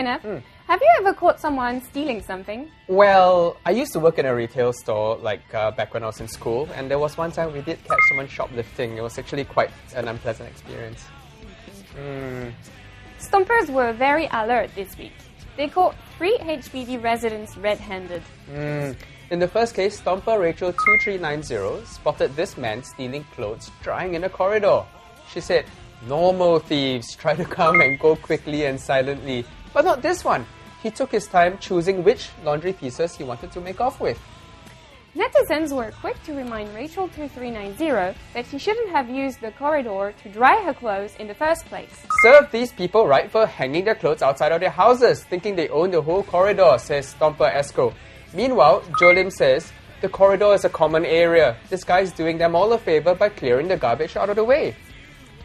Kenneth, have you ever caught someone stealing something? Well, I used to work in a retail store back when I was in school, and there was one time we did catch someone shoplifting. It was actually quite an unpleasant experience. Stompers were very alert this week. They caught 3 HPD residents red-handed. In the first case, Stomper Rachel 2390 spotted this man stealing clothes drying in a corridor. She said, "Normal thieves try to come and go quickly and silently, but not this one. He took his time choosing which laundry pieces he wanted to make off with." Netizens were quick to remind Rachel 2390 that she shouldn't have used the corridor to dry her clothes in the first place. Serve these people right for hanging their clothes outside of their houses, thinking they own the whole corridor, says Stomper Esco. Meanwhile, Jolim says, the corridor is a common area. This guy's doing them all a favor by clearing the garbage out of the way.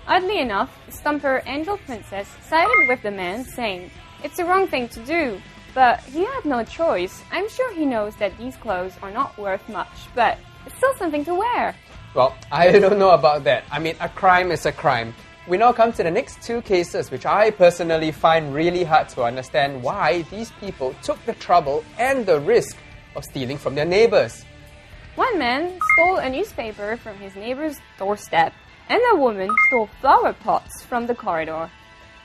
Oddly enough, Stomper Angel Princess sided with the man, saying, "It's the wrong thing to do. But he had no choice. I'm sure he knows that these clothes are not worth much, but it's still something to wear." Well, I don't know about that. I mean, a crime is a crime. We now come to the next 2 cases, which I personally find really hard to understand why these people took the trouble and the risk of stealing from their neighbours. One man stole a newspaper from his neighbor's doorstep, and a woman stole flower pots from the corridor.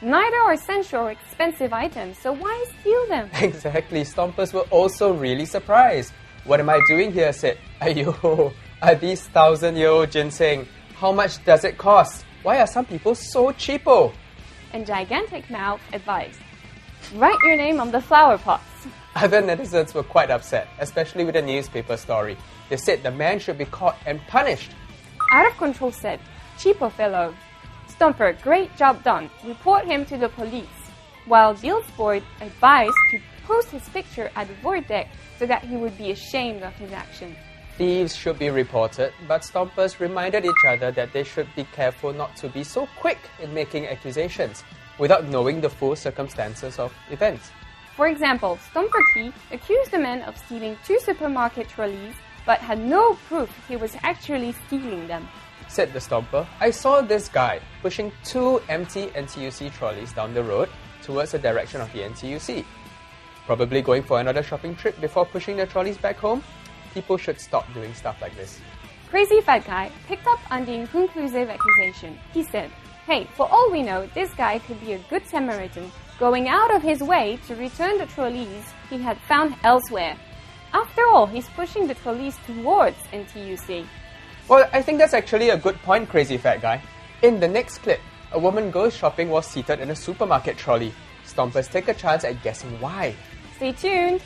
Neither are essential or expensive items, so why steal them? Exactly, Stompers were also really surprised. "What am I doing here?" said, "Ayo, are these 1,000-year-old ginseng? How much does it cost? Why are some people so cheapo?" And Gigantic Mouth advised, "Write your name on the flower pots." Other netizens were quite upset, especially with the newspaper story. They said the man should be caught and punished. Out of Control said, "Cheapo fellow. Stomper, great job done. Report him to the police." While Billsboard advised to post his picture at the void deck so that he would be ashamed of his action. Thieves should be reported, but Stompers reminded each other that they should be careful not to be so quick in making accusations without knowing the full circumstances of events. For example, Stomper T accused the man of stealing 2 supermarket trolleys but had no proof he was actually stealing them. Said the Stomper, "I saw this guy pushing 2 empty NTUC trolleys down the road towards the direction of the NTUC. Probably going for another shopping trip before pushing the trolleys back home. People should stop doing stuff like this." Crazy Fat Guy picked up on the inconclusive accusation. He said, "Hey, for all we know, this guy could be a good Samaritan, going out of his way to return the trolleys he had found elsewhere. After all, he's pushing the trolleys towards NTUC." Well, I think that's actually a good point, Crazy Fat Guy. In the next clip, a woman goes shopping while seated in a supermarket trolley. Stompers take a chance at guessing why. Stay tuned!